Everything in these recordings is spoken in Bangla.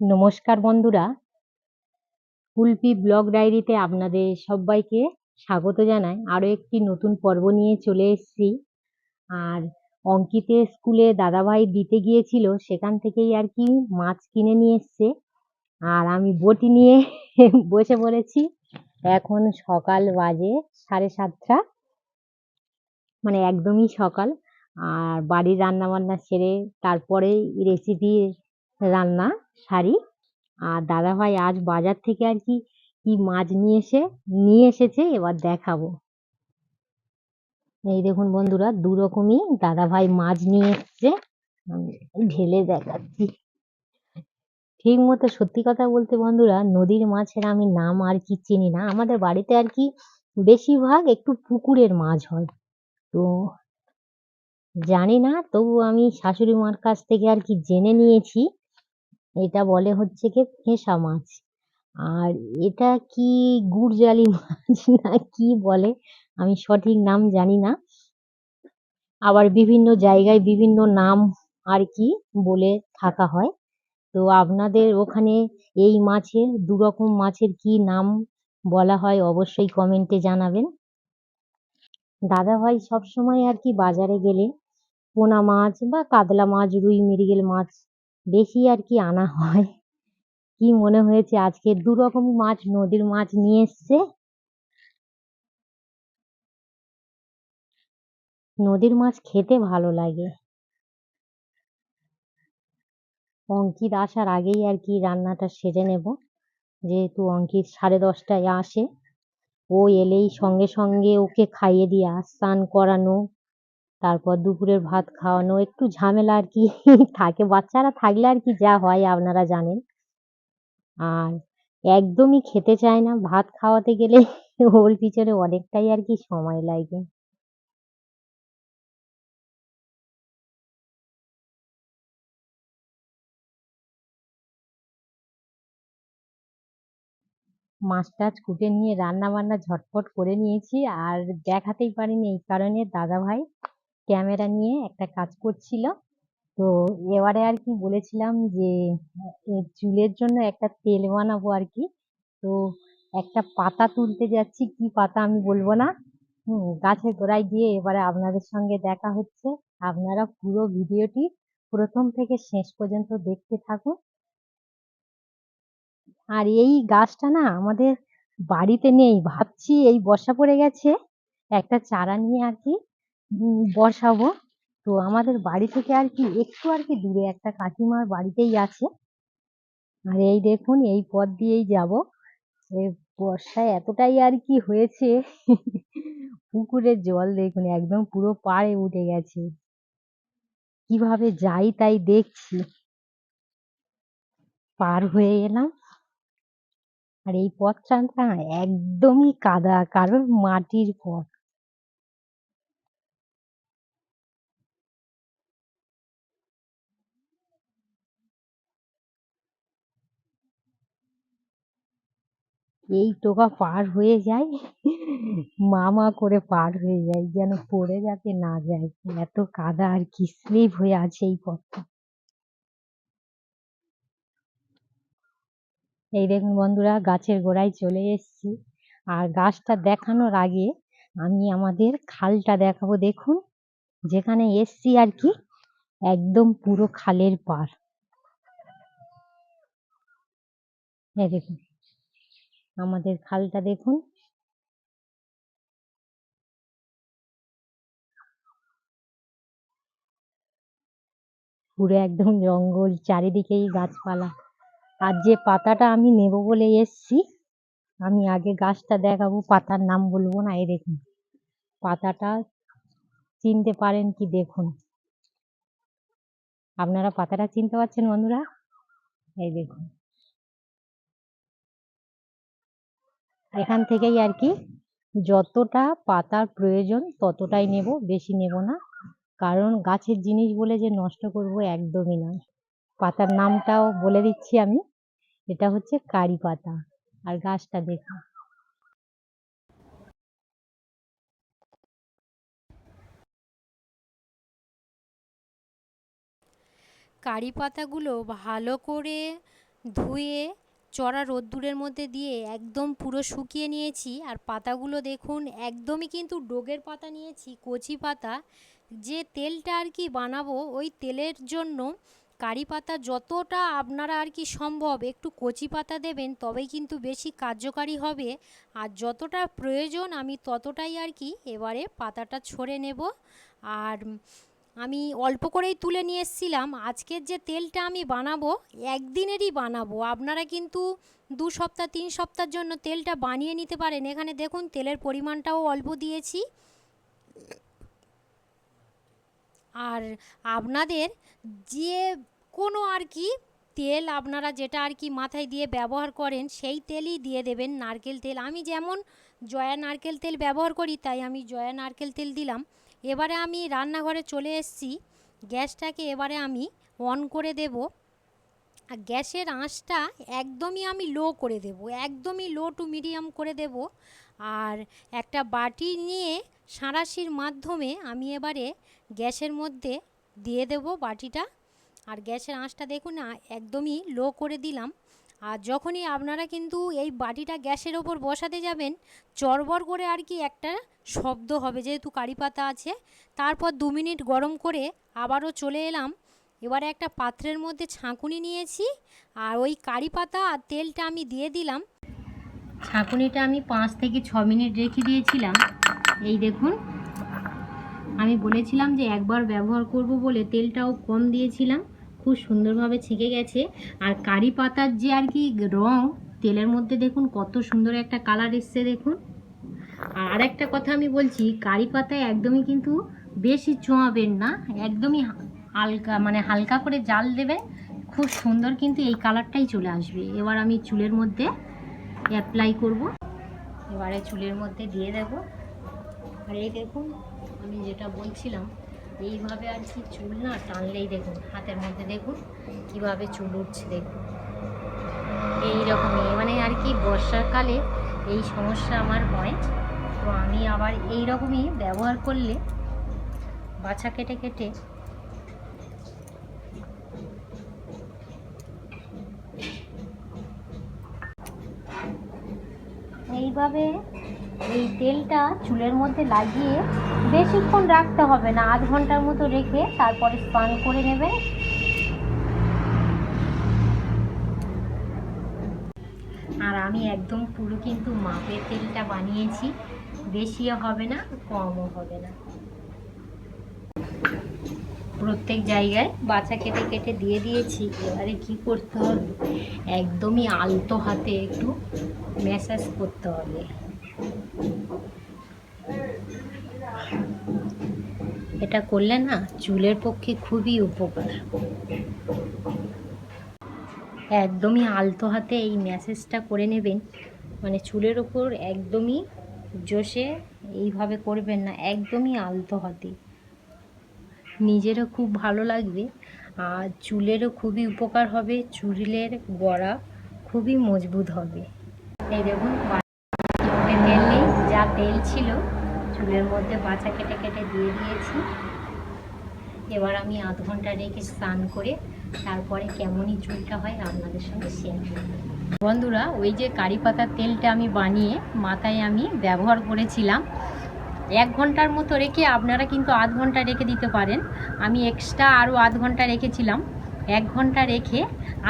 নমস্কার বন্ধুরা, কুলপি ব্লগ ডায়েরিতে আপনাদের সবাইকে স্বাগত জানাই। আরও একটি নতুন পর্ব নিয়ে চলে এসেছি। আর অঙ্কিতের স্কুলে দাদাভাই দিতে গিয়েছিল, সেখান থেকেই আর কি মাছ কিনে নিয়ে এসছে। আর আমি বটি নিয়ে বসে পড়েছি। এখন সকাল বাজে 7:30, মানে একদমই সকাল। আর বাড়ির রান্না বান্না সেরে তারপরেই রেসিপি রান্না সারি। আর দাদাভাই আজ বাজার থেকে আর কি কি মাছ নিয়ে এসেছে, এবার দেখাবো। এই দেখুন বন্ধুরা, দু রকমই দাদাভাই মাছ নিয়ে এসছে। আমি ঢেলে দেখাচ্ছি। ঠিক মতো সত্যি কথা বলতে বন্ধুরা, নদীর মাছের আমি নাম আর কি চিনি না। আমাদের বাড়িতে আর কি বেশিরভাগ একটু পুকুরের মাছ হয়, তো জানি না। তবু আমি শাশুড়ি মার কাছ থেকে আর কি জেনে নিয়েছি, এটা বলে হচ্ছে কি ফেসা মাছ। আর এটা কি গুড়জালি মাছ না কি বলে, আমি সঠিক নাম জানি না। আবার বিভিন্ন জায়গায় বিভিন্ন নাম আর কি বলে থাকা হয়। তো আপনাদের ওখানে এই মাছের, দু রকম মাছের কি নাম বলা হয় অবশ্যই কমেন্টে জানাবেন। দাদাভাই সবসময় আর কি বাজারে গেলে পোনা মাছ বা কাতলা মাছ, রুই মৃগেল মাছ বেশি আর কি আনা হয়। কি মনে হয়েছে আজকে দু রকম মাছ, নদীর মাছ নিয়ে এসছে। নদীর মাছ খেতে ভালো লাগে। অঙ্কিত আসার আগেই আর কি রান্নাটা সেরে নেব, যেহেতু অঙ্কিত 10:30টায় আসে। ও এলেই সঙ্গে সঙ্গে ওকে খাইয়ে দিয়ে স্নান করানো, তারপর দুপুরের ভাত খাওয়ানো, একটু ঝামেলা আর কি থাকে। বাচ্চারা থাকলে আর কি যা হয় আপনারা জানেন। আর একদমই খেতে চায় না, ভাত খাওয়াতে গেলে ওর পিছনে অনেকটাই আর কি সময় লাগে। মাছ টাছ কুটে নিয়ে রান্না বান্না ঝটপট করে নিয়েছি। আর দেখাতেই পারিনি এই কারণে, দাদাভাই ক্যামেরা নিয়ে একটা কাজ করছিল। তো এবারে আর কি বলেছিলাম যে চুলের জন্য একটা তেল বানাবো আর কি। তো একটা পাতা তুলতে যাচ্ছি, কি পাতা আমি বলবো না। গাছের গোড়ায় গিয়ে এবারে আপনাদের সঙ্গে দেখা হচ্ছে। আপনারা পুরো ভিডিওটি প্রথম থেকে শেষ পর্যন্ত দেখতে থাকুন। আর এই গাছটা না আমাদের বাড়িতে নেই, ভাবছি এই বর্ষা পড়ে গেছে একটা চারা নিয়ে আর কি বসাবো। তো আমাদের বাড়ি থেকে আর কি একটু আর কি দূরে একটা কাকিমার বাড়িতেই আছে। আর এই দেখুন, এই পথ দিয়েই যাব। এই বর্ষায় এতটাই আর কি হয়েছে, পুকুরের জল দেখুন একদম পুরো পাড়ে উঠে গেছে। কিভাবে যাই তাই দেখছি। পার হয়ে এলাম। আর এই পথটা না একদমই কাদা, কারণ মাটির পথ। এই টোকা পার হয়ে যায়, মা মা করে পার হয়ে যায়, যেন পড়ে যাতে না যায়। এত কাদা আর কি, স্লিপ হয়ে আছে এই পথটা। এই দেখুন বন্ধুরা, গাছের গোড়ায় চলে এসেছি। আর গাছটা দেখানোর আগে আমি আমাদের খালটা দেখাবো। দেখুন যেখানে এসছি আর কি, একদম পুরো খালের পার। এই দেখুন আমাদের খালটা দেখুন। পুরো একদম জঙ্গল, চারিদিকেই গাছপালা। আর যে পাতাটা আমি নেব বলে এসছি, আমি আগে গাছটা দেখাবো, পাতার নাম বলবো না। এই দেখুন পাতাটা চিনতে পারেন কি দেখুন। আপনারা পাতাটা চিনতে পারছেন বন্ধুরা? এই দেখুন, এখান থেকেই আর কি যতটা পাতার প্রয়োজন ততটাই নেব, বেশি নেব না। কারণ গাছের জিনিস বলে যে নষ্ট করব একদমই নয়। পাতার নামটাও বলে দিচ্ছি আমি, এটা হচ্ছে কারি পাতা। আর গাছটা দেখুন। কারি পাতাগুলো ভালো করে ধুয়ে চড়া রোদ্দুরের মধ্যে দিয়ে একদম পুরো শুকিয়ে নিয়েছি। আর পাতাগুলো দেখুন একদমই কিন্তু ডোগের পাতা নিয়েছি, কচি পাতা। যে তেলটা আর কি বানাবো, ওই তেলের জন্য কারি পাতা যতটা আপনারা আর কি সম্ভব একটু কচি পাতা দেবেন, তবেই কিন্তু বেশি কার্যকারী হবে। আর যতটা প্রয়োজন আমি ততটাই আর কি এবারে পাতাটা ছড়ে নেব। আর আমি অল্প করেই তুলে নিয়ে এসেছিলাম। আজকের যে তেলটা আমি বানাবো একদিনেরই বানাবো, আপনারা কিন্তু 2 সপ্তাহ 3 সপ্তাহের জন্য তেলটা বানিয়ে নিতে পারেন। এখানে দেখুন তেলের পরিমাণটাও অল্প দিয়েছি। আর আপনাদের যে কোনো আর কি তেল আপনারা যেটা আর কি মাথায় দিয়ে ব্যবহার করেন সেই তেলই দিয়ে দেবেন। নারকেল তেল, আমি যেমন জয়া নারকেল তেল ব্যবহার করি তাই আমি জয়া নারকেল তেল দিলাম। এবারে আমি রান্নাঘরে চলে এসেছি। গ্যাসটাকে এবারে আমি অন করে দেব। আর গ্যাসের আঁচটা একদমই আমি লো করে দেব, একদমই লো টু মিডিয়াম করে দেব। আর একটা বাটি নিয়ে সাঁড়াশির মাধ্যমে আমি এবারে গ্যাসের মধ্যে দিয়ে দেব বাটিটা। আর গ্যাসের আঁচটা দেখুন একদমই লো করে দিলাম। আর যখনই আপনারা কিন্তু এই বাটিটা গ্যাসের ওপর বসাতে যাবেন, চড়বড় করে আর কি একটা শব্দ হবে, যেহেতু কারি পাতা আছে। তারপর 2 মিনিট গরম করে আবারও চলে এলাম। এবারে একটা পাত্রের মধ্যে ছাঁকুনি নিয়েছি, আর ওই কারি পাতা আর তেলটা আমি দিয়ে দিলাম। ছাঁকুনিটা আমি 5 থেকে 6 মিনিট রেখে দিয়েছিলাম। এই দেখুন, আমি বলেছিলাম যে একবার ব্যবহার করব বলে তেলটাও কম দিয়েছিলাম, খুব সুন্দরভাবে ছেঁকে গেছে। আর কারি পাতার যে আর কি রং তেলের মধ্যে দেখুন কত সুন্দর একটা কালার এসছে দেখুন। আর একটা কথা আমি বলছি, কারি পাতায় একদমই কিন্তু বেশি চোঁয়াবেন না, একদমই হালকা মানে হালকা করে জাল দেবে, খুব সুন্দর কিন্তু এই কালারটাই চলে আসবে। এবার আমি চুলের মধ্যে অ্যাপ্লাই করব। এবারে চুলের মধ্যে দিয়ে দেব। আর এই দেখুন আমি যেটা বলছিলাম, এইভাবে আর কি চুল না টানলেই দেখুন হাতের মধ্যে দেখুন কিভাবে চুল উঠছে দেখুন। এইরকমই মানে আর কি বর্ষাকালে এই সমস্যা আমার হয়। তো আমি আবার এই রকমই ব্যবহার করলে বাছা কেটে কেটে এইভাবে এই তেলটা চুলের মধ্যে লাগিয়ে বেশিক্ষণ রাখতে হবে না, আধ ঘন্টার মতো রেখে তারপরে স্নান করে নেবেন। আর আমি একদম পুরো কিন্তু মাপের তেলটা বানিয়েছি, বেশিও হবে না কমও হবে না। প্রত্যেক জায়গায় বাছা কেটে কেটে দিয়ে দিয়েছি। এবারে কি করতে হবে, একদমই আলতো হাতে একটু ম্যাসাজ করতে হবে। এটা করলে না চুলের পক্ষে খুবই উপকার। একদমই আলতো হাতে এই ম্যাসাজটা করে নেবেন, মানে চুলের ওপর একদমই জোশে এইভাবে করবেন না, একদমই আলতো হাতে। নিজেরও খুব ভালো লাগবে আর চুলেরও খুবই উপকার হবে, চুলের গোড়া খুবই মজবুত হবে। এই দেখুন তেল নেই, যা তেল ছিল চুলের মধ্যে বাছা কেটে কেটে দিয়ে দিয়েছি। এবার আমি আধ ঘন্টা রেখে স্নান করে তারপরে কেমনই চুলটা হয় আপনাদের সঙ্গে শেয়ার করব। বন্ধুরা, ওই যে কারি পাতার তেলটা আমি বানিয়ে মাথায় আমি ব্যবহার করেছিলাম, 1 ঘন্টার মতো রেখে আপনারা কিন্তু আধ ঘন্টা রেখে দিতে পারেন। আমি এক্সট্রা আরও আধ ঘন্টা রেখেছিলাম। 1 ঘন্টা রেখে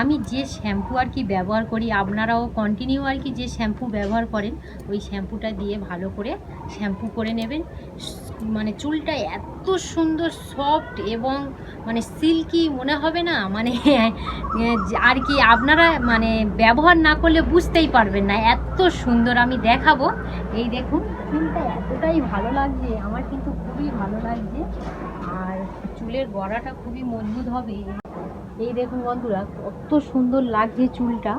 আমি যে শ্যাম্পু আর কি ব্যবহার করি, আপনারাও কন্টিনিউ আর কি যে শ্যাম্পু ব্যবহার করেন ওই শ্যাম্পুটা দিয়ে ভালো করে শ্যাম্পু করে নেবেন। মানে চুলটা এত সুন্দর সফট এবং মানে সিল্কি মনে হবে না, মানে আর কি আপনারা মানে ব্যবহার না করলে বুঝতেই পারবেন না, এত সুন্দর। আমি দেখাবো। এই দেখুন চুলটা এতটাই ভালো লাগছে, আমার কিন্তু খুবই ভালো লাগছে। আর চুলের গোড়াটা খুবই মজবুত হবে। এই দেখুন বন্ধুরা কত সুন্দর লাগছে চুলটা,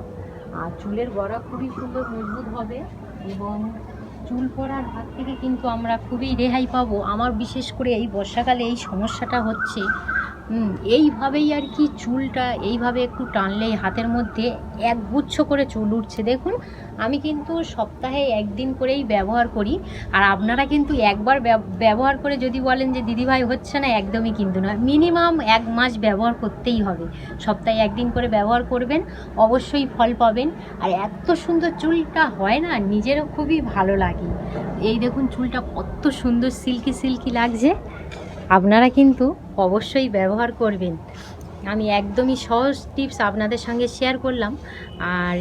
আর চুলের গোড়া খুবই সুন্দর মজবুত হবে এবং চুল পড়ার হাত থেকে কিন্তু আমরা খুবই রেহাই পাবো। আমার বিশেষ করে এই বর্ষাকালে এই সমস্যাটা হচ্ছে, এইভাবেই আর কি চুলটা এইভাবে একটু টানলেই হাতের মধ্যে একগুচ্ছ করে চুল উঠছে। দেখুন আমি কিন্তু সপ্তাহে একদিন করেই ব্যবহার করি, আর আপনারা কিন্তু একবার ব্যবহার করে যদি বলেন যে দিদিভাই হচ্ছে না, একদমই কিন্তু না, মিনিমাম 1 মাস ব্যবহার করতেই হবে। সপ্তাহে একদিন করে ব্যবহার করবেন, অবশ্যই ফল পাবেন। আর এত সুন্দর চুলটা হয় না, নিজেরও খুবই ভালো লাগে। এই দেখুন চুলটা কত সুন্দর সিল্কি সিল্কি লাগছে। আপনারা কিন্তু অবশ্যই ব্যবহার করবেন। আমি একদমই সহজ টিপস আপনাদের সঙ্গে শেয়ার করলাম। আর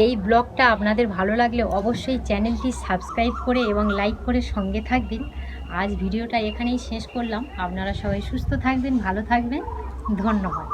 এই ব্লগটা আপনাদের ভালো লাগলে অবশ্যই চ্যানেলটি সাবস্ক্রাইব করে এবং লাইক করে সঙ্গে থাকবেন। আজ ভিডিওটা এখানেই শেষ করলাম। আপনারা সবাই সুস্থ থাকবেন, ভালো থাকবেন। ধন্যবাদ।